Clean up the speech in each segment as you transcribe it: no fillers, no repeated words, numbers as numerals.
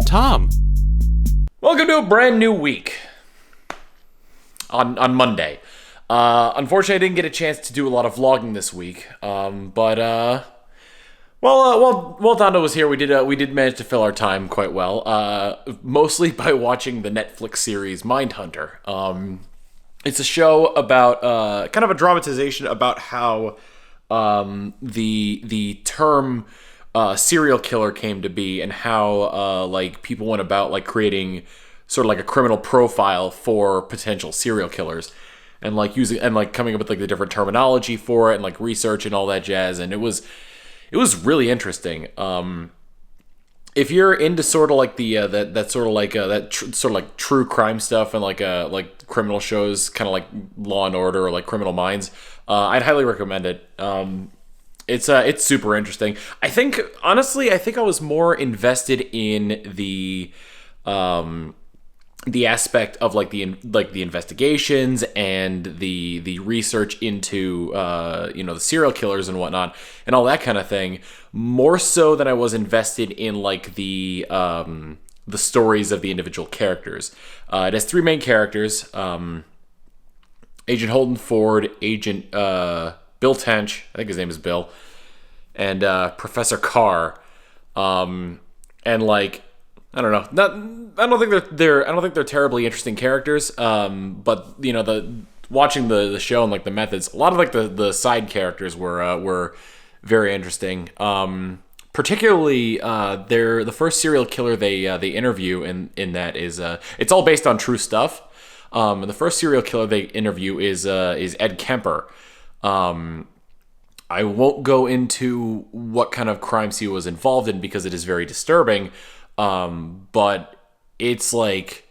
Tom. Welcome to a brand new week on Monday. Unfortunately, I didn't get a chance to do a lot of vlogging this week, but while Donna was here, we did manage to fill our time quite well, mostly by watching the Netflix series Mindhunter. It's a show about kind of a dramatization about how the term serial killer came to be, and how like people went about like creating sort of like a criminal profile for potential serial killers, and like using and like coming up with like the different terminology for it, and like research and all that jazz. And it was really interesting. If you're into sort of like the that sort of like sort of like true crime stuff, and like criminal shows, kind of like Law and Order or like Criminal Minds, I'd highly recommend it. It's super interesting. I think honestly, I was more invested in the aspect of like the investigations and the research into the serial killers and whatnot and all that kind of thing, more so than I was invested in like the stories of the individual characters. It has three main characters: Agent Holden Ford, Agent Bill Tench, I think his name is Bill, and Professor Carr. And like, I don't know, I don't think they're terribly interesting characters. But you know, watching the show and like the methods, a lot of like the side characters were very interesting. Particularly, the first serial killer they interview in that is it's all based on true stuff. And the first serial killer they interview is Ed Kemper. I won't go into what kind of crimes he was involved in because it is very disturbing. But it's like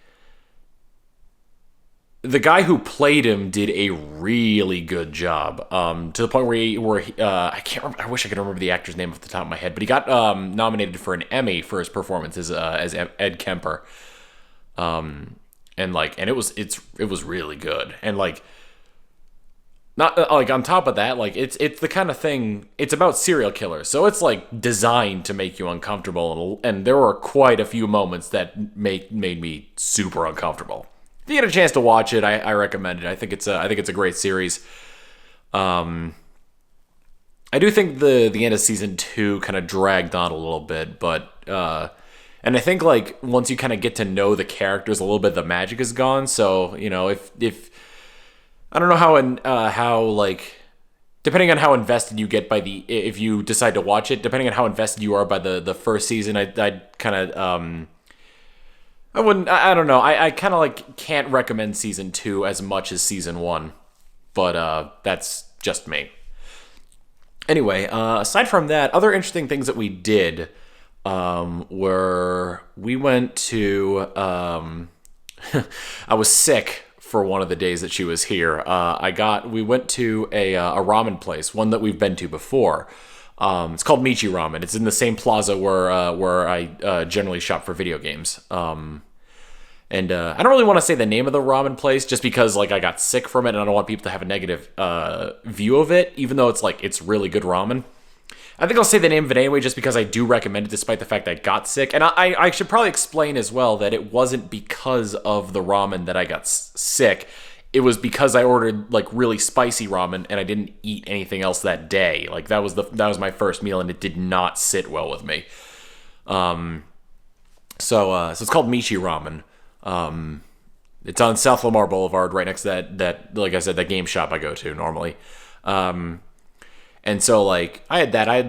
the guy who played him did a really good job. To the point where I can't remember. I wish I could remember the actor's name off the top of my head, but he got nominated for an Emmy for his performance as Ed Kemper. And it was really good. And like, not like on top of that, like it's the kind of thing, it's about serial killers, so it's like designed to make you uncomfortable, and there were quite a few moments that made me super uncomfortable. If you get a chance to watch it, I recommend it. I think it's a great series. I do think the end of season 2 kind of dragged on a little bit, but and I think like once you kind of get to know the characters a little bit, the magic is gone. So you know, if I don't know how like, depending on how invested you get if you decide to watch it, depending on how invested you are by the first season, I'd kind of I don't know, I kind of like can't recommend season 2 as much as season 1, but that's just me. Anyway, aside from that, other interesting things that we did were we went to I was sick for one of the days that she was here. We went to a ramen place, one that we've been to before. It's called Michi Ramen. It's in the same plaza where I generally shop for video games. And I don't really want to say the name of the ramen place just because like I got sick from it and I don't want people to have a negative view of it, even though it's really good ramen. I think I'll say the name of it anyway, just because I do recommend it despite the fact that I got sick. And I should probably explain as well that it wasn't because of the ramen that I got sick. It was because I ordered like really spicy ramen and I didn't eat anything else that day. Like that was my first meal and it did not sit well with me. So it's called Michi Ramen. It's on South Lamar Boulevard, right next to that like I said, that game shop I go to normally. And so, like, I had that. I'd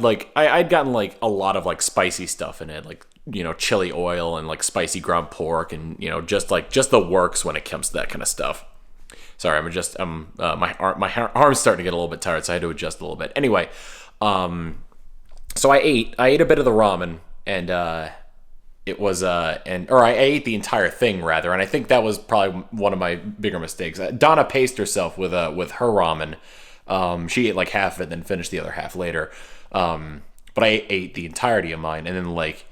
gotten, like, a lot of, like, spicy stuff in it. Like, you know, chili oil and, like, spicy ground pork and, you know, just the works when it comes to that kind of stuff. Sorry, my arm's starting to get a little bit tired, so I had to adjust a little bit. Anyway, so I ate a bit of the ramen, and it was, I ate the entire thing, rather, and I think that was probably one of my bigger mistakes. Donna paced herself with her ramen. She ate like half of it, then finished the other half later. But I ate the entirety of mine, and then like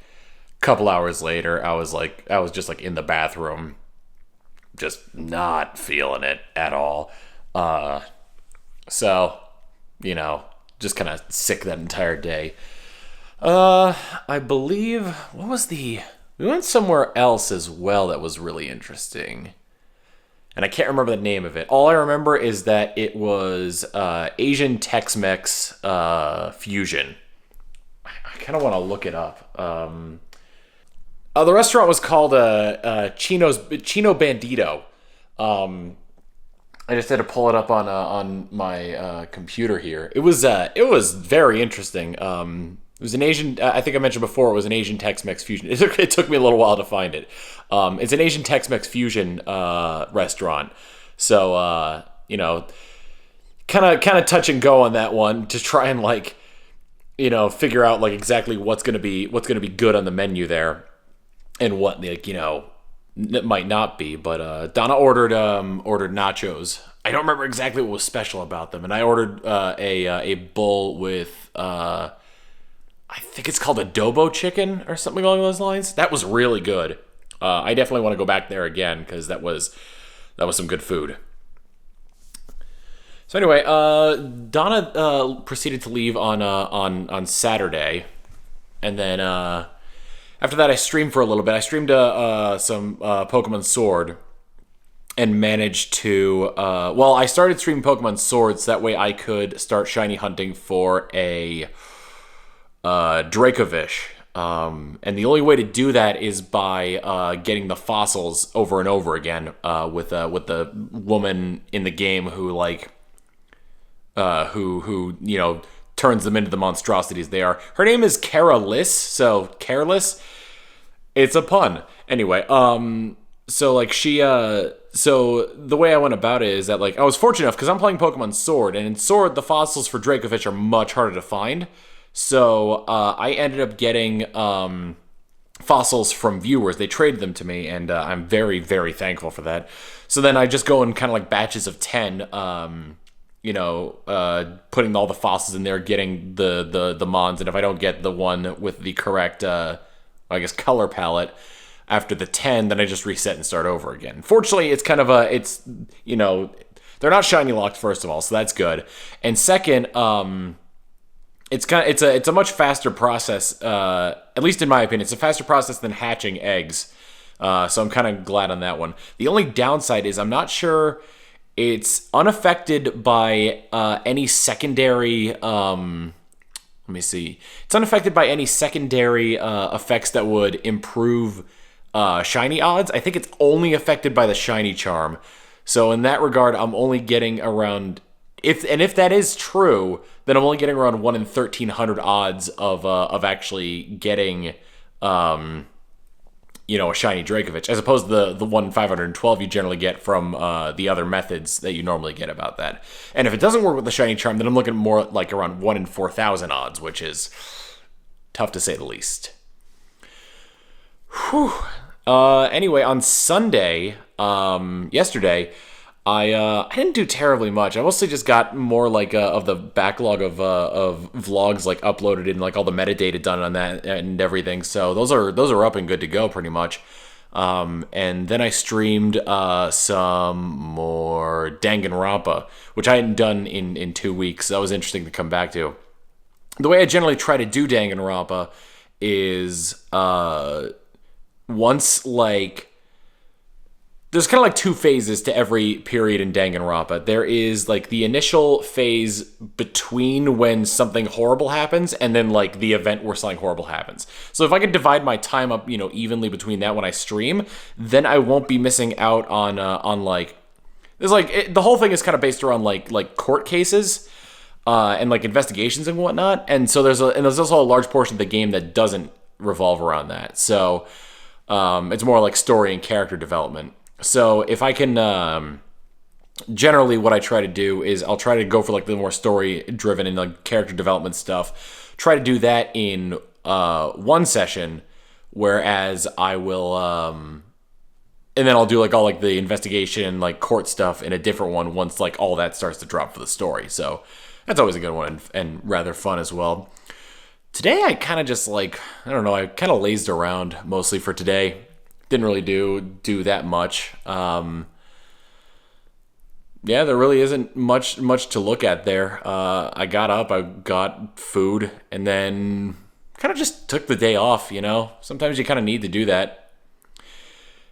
a couple hours later, I was just like in the bathroom, just not feeling it at all. So, you know, just kind of sick that entire day. I believe, we went somewhere else as well that was really interesting. And I can't remember the name of it. All I remember is that it was Asian Tex-Mex fusion. I kind of want to look it up. The restaurant was called Chino Bandito. I just had to pull it up on my computer here. It was very interesting. It was an Asian. I think I mentioned before it was an Asian Tex-Mex fusion. It took me a little while to find it. It's an Asian Tex-Mex fusion restaurant. So kind of touch and go on that one to try and figure out exactly what's gonna be good on the menu there, and what it might not be. But Donna ordered nachos. I don't remember exactly what was special about them, and I ordered a bowl with I think it's called adobo chicken or something along those lines. That was really good. I definitely want to go back there again because that was some good food. So anyway, Donna proceeded to leave on Saturday, and then after that I streamed for a little bit. I streamed some Pokemon Sword, and managed to I started streaming Pokemon Sword so that way I could start shiny hunting for a Dracovish. And the only way to do that is by getting the fossils over and over again with the woman in the game who turns them into the monstrosities they are. Her name is Careless, so careless. It's a pun. Anyway, so the way I went about it is that I was fortunate enough because I'm playing Pokemon Sword, and in Sword the fossils for Dracovish are much harder to find. So I ended up getting fossils from viewers. They traded them to me, and I'm very, very thankful for that. So then I just go in kind of batches of 10, putting all the fossils in there, getting the mons, and if I don't get the one with the correct, color palette after the 10, then I just reset and start over again. Fortunately, it's kind of they're not shiny locked, first of all, so that's good. And second, it's a much faster process, at least in my opinion. It's a faster process than hatching eggs, so I'm kind of glad on that one. The only downside is I'm not sure it's unaffected by any secondary. Let me see. It's unaffected by any secondary effects that would improve shiny odds. I think it's only affected by the shiny charm. So in that regard, I'm only getting around. If that is true, then I'm only getting around 1 in 1,300 odds of actually getting a shiny Dracovish, as opposed to the 1 in 512 you generally get from the other methods that you normally get about that. And if it doesn't work with the shiny charm, then I'm looking more around 1 in 4,000 odds, which is tough to say the least. Whew. Anyway, on Sunday, yesterday, I didn't do terribly much. I mostly just got more of the backlog of vlogs uploaded and all the metadata done on that and everything. So those are up and good to go pretty much. And then I streamed some more Danganronpa, which I hadn't done in 2 weeks. That was interesting to come back to. The way I generally try to do Danganronpa is once there's kind of 2 phases to every period in Danganronpa. There is the initial phase between when something horrible happens and then the event where something horrible happens. So if I could divide my time up, evenly between that when I stream, then I won't be missing out on there's the whole thing is kind of based around court cases and investigations and whatnot. And so there's also a large portion of the game that doesn't revolve around that. So it's more story and character development. So if I can, generally what I try to do is I'll try to go for the more story driven and character development stuff. Try to do that in one session, whereas I will, and then I'll do all the investigation court stuff in a different one once all that starts to drop for the story. So that's always a good one and rather fun as well. Today I kind of just I don't know, I kind of lazed around mostly for today. Didn't really do that much. Yeah, there really isn't much to look at there. I got up, I got food, and then kind of just took the day off, you know? Sometimes you kind of need to do that.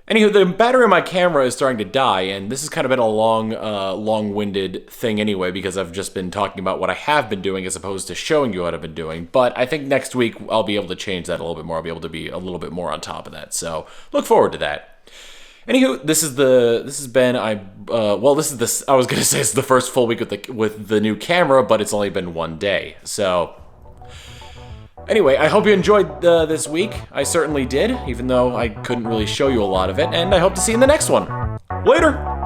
Anywho, the battery on my camera is starting to die, and this has kind of been a long-winded thing anyway, because I've just been talking about what I have been doing as opposed to showing you what I've been doing. But I think next week I'll be able to change that a little bit more. I'll be able to be a little bit more on top of that. So look forward to that. Anywho, this is the first full week with the new camera, but it's only been one day. So anyway, I hope you enjoyed this week. I certainly did, even though I couldn't really show you a lot of it, and I hope to see you in the next one. Later!